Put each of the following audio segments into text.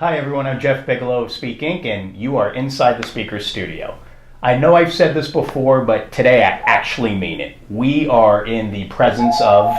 Hi everyone, I'm Jeff Bigelow of SpeakInc, and you are inside the speaker's studio. I know I've said this before, but today I actually mean it. We are in the presence of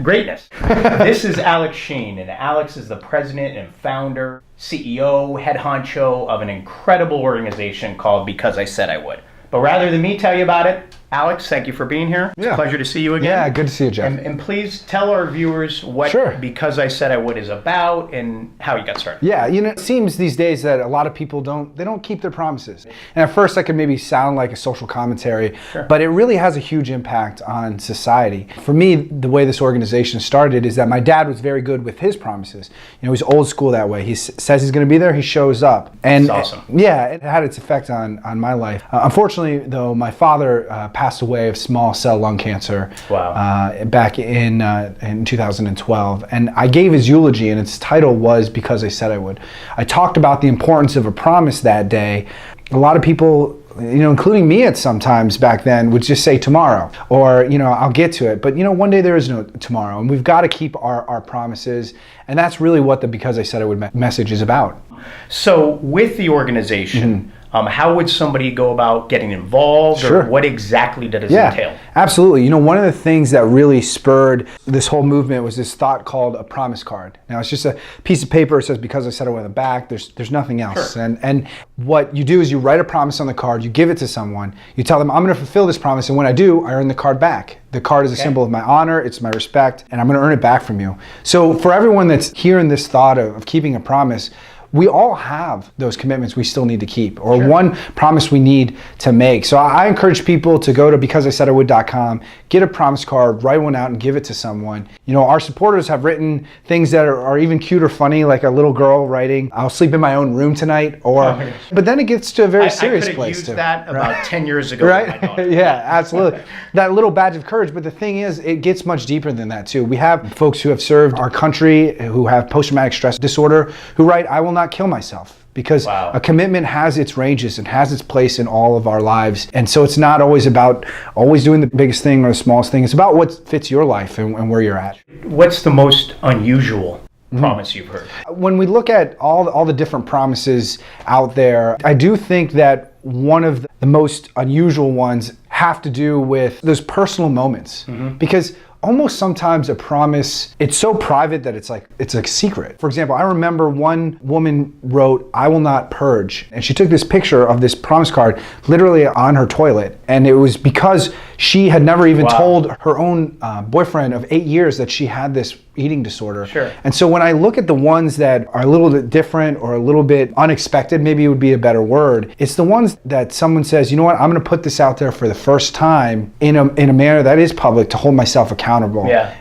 greatness. This is Alex Sheen, and Alex is the president and founder, CEO, head honcho of an incredible organization called Because I Said I Would. But rather than me tell you about it, Alex, thank you for being here. It's a pleasure to see you again. Yeah, good to see you, Jeff. And please tell our viewers what Because I Said I Would is about and how you got started. Yeah, it seems these days that a lot of people don't keep their promises. And at first that can maybe sound like a social commentary, but it really has a huge impact on society. For me, the way this organization started is that my dad was very good with his promises. He's old school that way. He says he's going to be there, he shows up. And that's awesome. Yeah, it had its effect on my life. Unfortunately, though, my father passed away of small cell lung cancer back in 2012. And I gave his eulogy, and its title was Because I Said I Would. I talked about the importance of a promise that day. A lot of people, including me at sometimes back then, would just say tomorrow, or I'll get to it. But one day there is no tomorrow, and we've got to keep our promises. And that's really what the Because I Said I Would message is about. So with the organization, how would somebody go about getting involved, or what exactly does it entail? Absolutely. One of the things that really spurred this whole movement was this thought called a promise card. Now, it's just a piece of paper. It says, Because I Said I Would on the back. There's nothing else. And what you do is you write a promise on the card, you give it to someone, you tell them, I'm going to fulfill this promise, and when I do, I earn the card back. The card is a symbol of my honor, it's my respect, and I'm going to earn it back from you. So for everyone that's hearing this thought of keeping a promise, we all have those commitments we still need to keep, or one promise we need to make. So I encourage people to go to BecauseISaidIwould.com, get a promise card, write one out, and give it to someone. Our supporters have written things that are even cute or funny, like a little girl writing, I'll sleep in my own room tonight, or, but then it gets to a very serious place. I could have used that about 10 years ago. Right? With my daughter. Yeah, absolutely. That little badge of courage, but the thing is, it gets much deeper than that too. We have folks who have served our country, who have post-traumatic stress disorder, who write, I will not kill myself. Because a commitment has its ranges and has its place in all of our lives. And so it's not always about always doing the biggest thing or the smallest thing. It's about what fits your life and where you're at. What's the most unusual promise you've heard? When we look at all the different promises out there, I do think that one of the most unusual ones have to do with those personal moments. Because almost sometimes a promise, it's so private that it's a secret. For example, I remember one woman wrote, I will not purge. And she took this picture of this promise card literally on her toilet. And it was because she had never even told her own boyfriend of 8 years that she had this eating disorder. And so when I look at the ones that are a little bit different or a little bit unexpected, maybe it would be a better word, it's the ones that someone says, you know what, I'm going to put this out there for the first time in a manner that is public to hold myself accountable.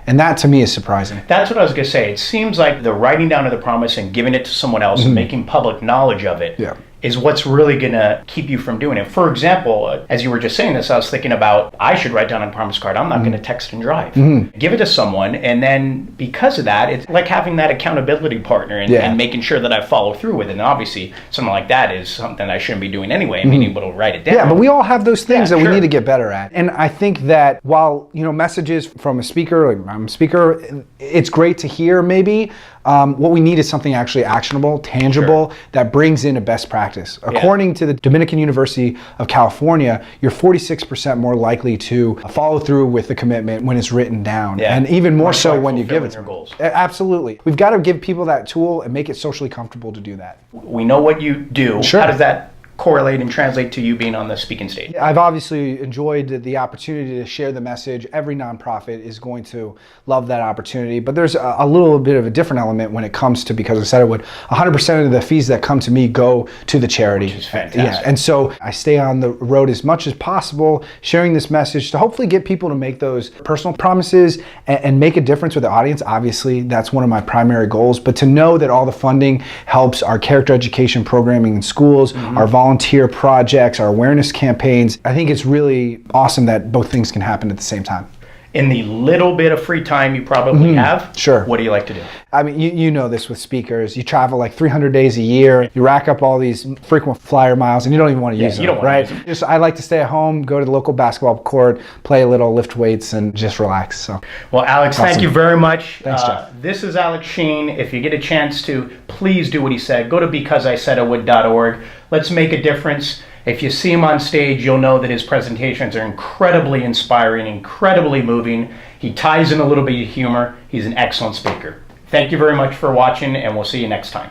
And that to me is surprising. That's what I was going to say. It seems like the writing down of the promise and giving it to someone else and making public knowledge of it is what's really going to keep you from doing it. For example, as you were just saying this, I was thinking about, I should write down a promise card. I'm not going to text and drive. Give it to someone, and then because of that, it's like having that accountability partner and making sure that I follow through with it. And obviously, something like that is something I shouldn't be doing anyway, and being able to write it down. Yeah, but we all have those things that we need to get better at. And I think that while, messages from a speaker, like I'm a speaker, it's great to hear maybe, what we need is something actually actionable, tangible, that brings in a best practice. According to the Dominican University of California, you're 46% more likely to follow through with the commitment when it's written down, and even more so when you give it to them. Absolutely. We've got to give people that tool and make it socially comfortable to do that. We know what you do. How does that correlate and translate to you being on the speaking stage? I've obviously enjoyed the opportunity to share the message. Every nonprofit is going to love that opportunity, but there's a little bit of a different element when it comes to Because I Said I Would. 100% of the fees that come to me go to the charity. Which is fantastic. And so I stay on the road as much as possible, sharing this message to hopefully get people to make those personal promises and make a difference with the audience. Obviously, that's one of my primary goals, but to know that all the funding helps our character education programming in schools, our volunteer projects, our awareness campaigns. I think it's really awesome that both things can happen at the same time. In the little bit of free time you probably have, Sure. what do you like to do? I mean, you know this with speakers. You travel like 300 days a year. You rack up all these frequent flyer miles, and you don't even want to use them, you don't wanna right? use them. Just I like to stay at home, go to the local basketball court, play a little, lift weights, and just relax. So, Well, Alex, thank Awesome. you very much. Thanks, Jeff. This is Alex Sheen. If you get a chance to, please do what he said. Go to becauseIsaidIwould.org. Let's make a difference. If you see him on stage, you'll know that his presentations are incredibly inspiring, incredibly moving. He ties in a little bit of humor. He's an excellent speaker. Thank you very much for watching, and we'll see you next time.